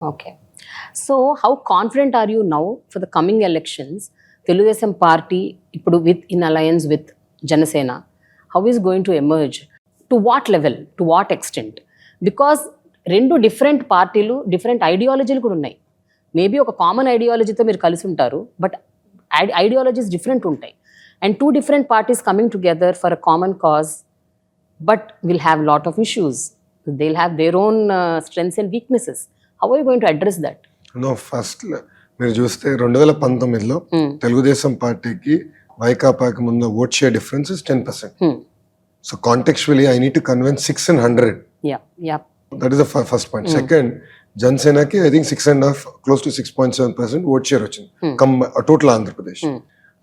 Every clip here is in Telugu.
Okay. So, how confident are you now for the coming elections? Telugudesam party ఇప్పుడు in alliance with Janasena, how is going to emerge? To what level? To what extent? Because రెండు డిఫరెంట్ పార్టీలు డిఫరెంట్ ఐడియాలజీలు కూడా ఉన్నాయి. మేబీ ఒక కామన్ ఐడియాలజీతో మీరు కలిసి ఉంటారు, బట్ ఐడియాలజీస్ డిఫరెంట్ ఉంటాయి. And two different parties coming together for a common cause, but will have lot of issues. They will have their own strengths and weaknesses. How are you going to address that? No, first మీరు చూస్తే 2019లో తెలుగుదేశం పార్టీకి వైకాపాకి ముందు vote share difference is 10%. So contextually I need to convince 6 and 100. That is the first point. Second, జనసేనకి I think 6.5 close to 6.7% vote share వచ్చింది total Andhra Pradesh.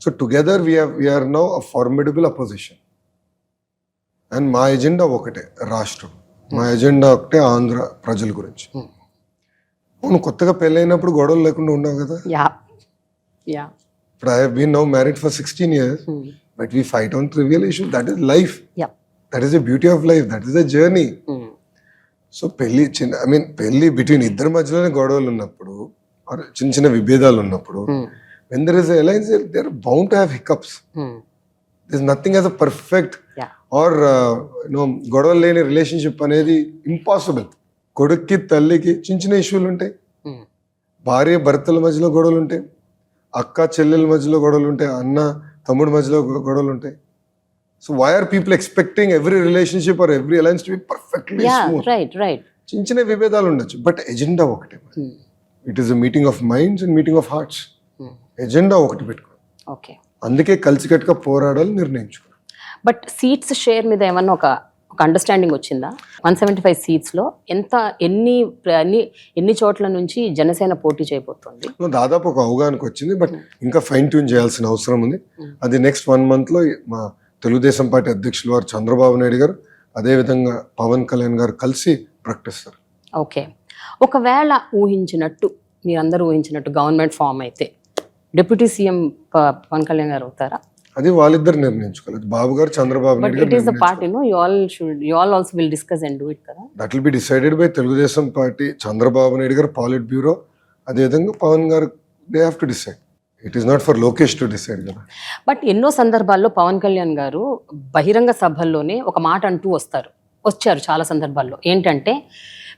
So together we are now a formidable opposition. And మా ఎజెండా ఒకటే, రాష్ట్రం. మా ఎజెండా ఒకటే, ఆంధ్ర ప్రజల గురించి. అవును, కొత్తగా పెళ్ళైనప్పుడు గొడవలు లేకుండా ఉండవు కదా. ఇప్పుడు I have been now married for 16 years, but we fight on trivial issues. That is life. That is the beauty of life. That is the journey. So పెళ్లి బిట్వీన్ ఇద్దరి మధ్యలోనే గొడవలు ఉన్నప్పుడు, చిన్న చిన్న విభేదాలు ఉన్నప్పుడు, when there is a alliance, they are bound to have hiccups. There is nothing as a perfect or గొడవలు లేని రిలేషన్షిప్ అనేది ఇంపాసిబుల్. కొడుక్కి తల్లికి చిన్న చిన్న ఇష్యూలు ఉంటాయి, భార్య భర్తల మధ్యలో గొడవలు ఉంటాయి, అక్క చెల్లెల మధ్యలో గొడవలు ఉంటాయి, అన్న తమ్ముడి మధ్యలో గొడవలు ఉంటాయి. So why are people expecting every relationship or every alliance to be perfectly smooth? Right. చిన్న చిన్న విభేదాలు ఉండొచ్చు, బట్ ఎజెండా ఒకటే. It is a meeting of minds and meeting of hearts. Agenda ఒకటి పెట్టుకో. ఓకే, అందుకే కలిసికట్టుగా పోరాడాలని నిర్ణయించుకున్నాం. బట్ సీట్స్ షేర్ మీద ఏమన్నా ఒక అండర్స్టాండింగ్ వచ్చిందా? 175 సీట్స్లో ఎన్ని చోట్ల నుంచి జనసేన పోటీ చేయబోతోంది? దాదాపు ఒక అవగాహనకు వచ్చింది, బట్ ఇంకా ఫైన్ ట్యూన్ చేయాల్సిన అవసరం ఉంది. అది నెక్స్ట్ 1 monthలో మా తెలుగుదేశం పార్టీ అధ్యక్షులు వారు చంద్రబాబు నాయుడు గారు, అదేవిధంగా పవన్ కళ్యాణ్ గారు కలిసి ప్రకటిస్తారు. ఓకే, ఒకవేళ మీరందరూ ఊహించినట్టు గవర్నమెంట్ ఫామ్ అయితే డిప్యూటీ సీఎం పవన్ కళ్యాణ్ గారు అవుతారా? అది వాళ్ళిద్దరు నిర్ణయించుకోలేదు, బాబు గారు చంద్రబాబు నాయుడు గారు. It is the party, no? You all also will discuss and do it, కదా? That will be decided by Telugu Desam party, Chandrababu Naidu గారు, పాలిట్ బ్యూరో, అదేవిధంగా పవన్ గారు. They have to decide. It is not for Lokesh to decide కదా. బట్ ఎన్నో సందర్భాల్లో పవన్ కళ్యాణ్ గారు బహిరంగ సభల్లోనే ఒక మాట అంటూ వచ్చారు చాలా సందర్భాల్లో. ఏంటంటే,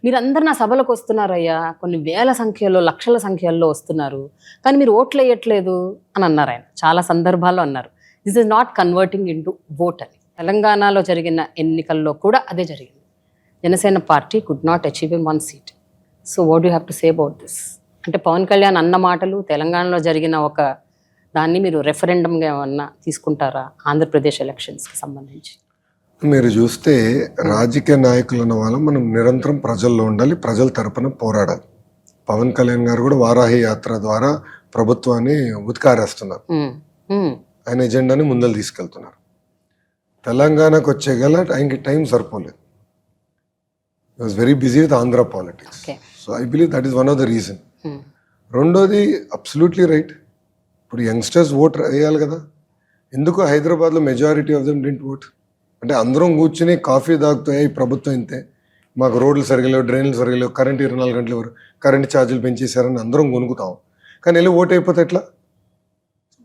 మీరందరు నా సభలకు వస్తున్నారయ్యా, కొన్ని వేల సంఖ్యలో లక్షల సంఖ్యల్లో వస్తున్నారు, కానీ మీరు ఓట్లు వేయట్లేదు అని అన్నారు. ఆయన చాలా సందర్భాల్లో అన్నారు, this is not converting into vote అని. తెలంగాణలో జరిగిన ఎన్నికల్లో కూడా అదే జరిగింది. Janasena party could not achieve 1 seat. So what you have to say about this? అంటే పవన్ కళ్యాణ్ అన్న మాటలు, తెలంగాణలో జరిగిన ఒక దాన్ని మీరు రెఫరెండంగా ఏమన్నా తీసుకుంటారా ఆంధ్రప్రదేశ్ ఎలక్షన్స్కి సంబంధించి? మీరు చూస్తే రాజకీయ నాయకులు అన్న వాళ్ళం మనం నిరంతరం ప్రజల్లో ఉండాలి, ప్రజల తరపున పోరాడాలి. పవన్ కళ్యాణ్ గారు కూడా వారాహి యాత్ర ద్వారా ప్రభుత్వాన్ని ఉతికారేస్తున్నారు. ఆయన ఎజెండాని ముందలు తీసుకెళ్తున్నారు. తెలంగాణకు వచ్చే గల ఆయనకి టైం సరిపోలేదు. he was very busy with Andhra politics. So I believe that is one of the reason. రెండోది అబ్సల్యూట్లీ రైట్, ఇప్పుడు యంగ్స్టర్స్ ఓట్ వేయాలి కదా. ఎందుకు హైదరాబాద్లో majority of them didn't vote? అంటే అందరం కూర్చుని కాఫీ తాగుతూ ఈ ప్రభుత్వం ఇంతే, మాకు రోడ్లు సరిగా లేవు, డ్రైన్లు సరిగా లేవు, కరెంట్ 24 గంటలు ఎవరు, కరెంట్ ఛార్జీలు పెంచేశారని అందరం కొనుక్కుతాం. కానీ వెళ్ళి ఓట్ అయిపోతే ఎట్లా?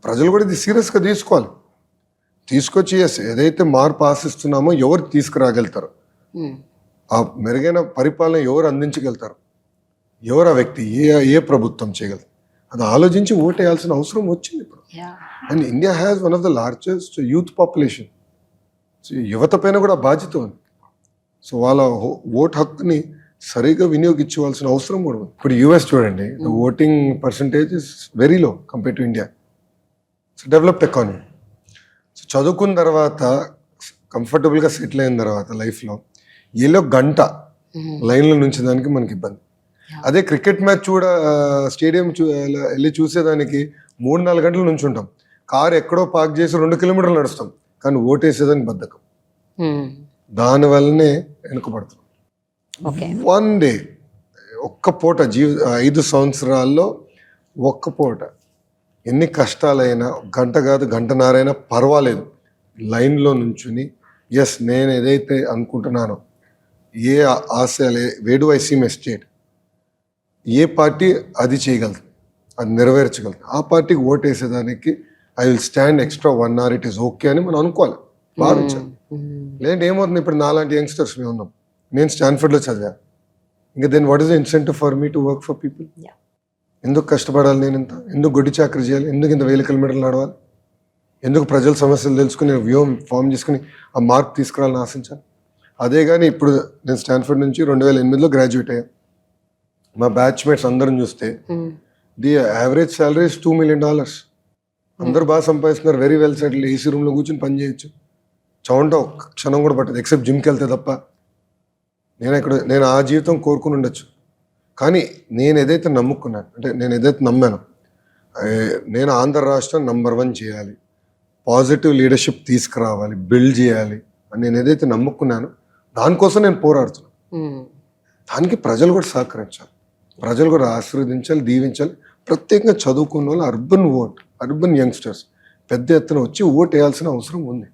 ప్రజలు కూడా ఇది సీరియస్గా తీసుకోవాలి. తీసుకొచ్చి ఏదైతే మార్పు ఆశిస్తున్నామో ఎవరు తీసుకురాగలుగుతారు, ఆ మెరుగైన పరిపాలన ఎవరు అందించగలుగుతారు, ఎవరు ఆ వ్యక్తి, ఏ ప్రభుత్వం చేయగలరు, అది ఆలోచించి ఓట్ వేయాల్సిన అవసరం వచ్చింది ఇప్పుడు. And India has one of the largest youth population. So యువత పైన కూడా బాధ్యత ఉంది. సో వాళ్ళ ఓట్ హక్కుని సరిగా వినియోగించవలసిన అవసరం కూడా ఉంది. ఇప్పుడు యూఎస్ చూడండి, the voting percentage is very low compare to India. So developed economy. So చదువుకున్న తర్వాత కంఫర్టబుల్గా సెటిల్ అయిన తర్వాత లైఫ్లో ఏలో గంట లైన్లో నుంచి దానికి మనకి ఇబ్బంది. అదే క్రికెట్ మ్యాచ్ స్టేడియం వెళ్ళి చూసేదానికి 3-4 గంటల నుంచి ఉంటాం. కారు ఎక్కడో పార్క్ చేసి 2 kilometers నడుస్తాం, కానీ ఓటేసేదానికి బద్ధకం. దానివల్లనే వెనుకబడుతున్నాం. 1 day ఒక్క పూట 5 సంవత్సరాల్లో ఒక్క పూట ఎన్ని కష్టాలైనా, గంట కాదు గంటన్నరైనా పర్వాలేదు, లైన్లో నుంచుని ఎస్ నేను ఏదైతే అనుకుంటున్నానో, ఏ ఆశ, way do I see my state, ఏ పార్టీ అది చేయగలదు, అది నెరవేర్చగలదు, ఆ పార్టీకి ఓటు వేసేదానికి I will stand extra 1 hour, it is okay అని మనం అనుకోవాలి, భావించాలి. లేదంటే ఏమవుతుంది, ఇప్పుడు నాలాంటి యంగ్స్టర్స్ మేము ఉన్నాం, నేను స్టాన్ఫర్డ్లో చదివా, ఇంకా then what is the incentive for me to work for people? Yeah. ఎందుకు కష్టపడాలి, నేను ఇంత ఎందుకు గొడ్డి చాకరీ చేయాలి, ఎందుకు ఇంత 1000 కిలోమీటర్లు నడవాలి, ఎందుకు ప్రజల సమస్యలు తెలుసుకుని వ్యూహం ఫామ్ చేసుకుని ఆ మార్క్ తీసుకురావాలని ఆశించాలి? అదే కానీ ఇప్పుడు నేను స్టాన్ఫర్డ్ నుంచి 2008లో గ్రాడ్యుయేట్ అయ్యా. మా బ్యాచ్మేట్స్ అందరం చూస్తే the average salary is $2 million. అందరూ బాగా సంపాదిస్తున్నారు, వెరీ వెల్ సెటిల్, ఏసీ రూమ్లో కూర్చొని పని చేయొచ్చు, చౌంట ఒక్క క్షణం కూడా పట్టదు ఎక్సెప్ట్ జిమ్కి వెళ్తే తప్ప. నేను ఆ జీవితం కోరుకుని ఉండొచ్చు, కానీ నేను ఏదైతే నమ్ముకున్నాను, అంటే నేను ఏదైతే నమ్మాను, నేను ఆంధ్ర రాష్ట్రం నంబర్ 1 చేయాలి, పాజిటివ్ లీడర్షిప్ తీసుకురావాలి, బిల్డ్ చేయాలి అని నేను ఏదైతే నమ్ముకున్నానో దానికోసం నేను పోరాడుతున్నాను. దానికి ప్రజలు కూడా సహకరించాలి, ప్రజలు కూడా ఆశీర్వదించాలి, దీవించాలి. ప్రత్యేకంగా చదువుకున్న వాళ్ళు, అర్బన్ యంగ్స్టర్స్ పెద్ద ఎత్తున వచ్చి ఓటు వేయాల్సిన అవసరం ఉంది.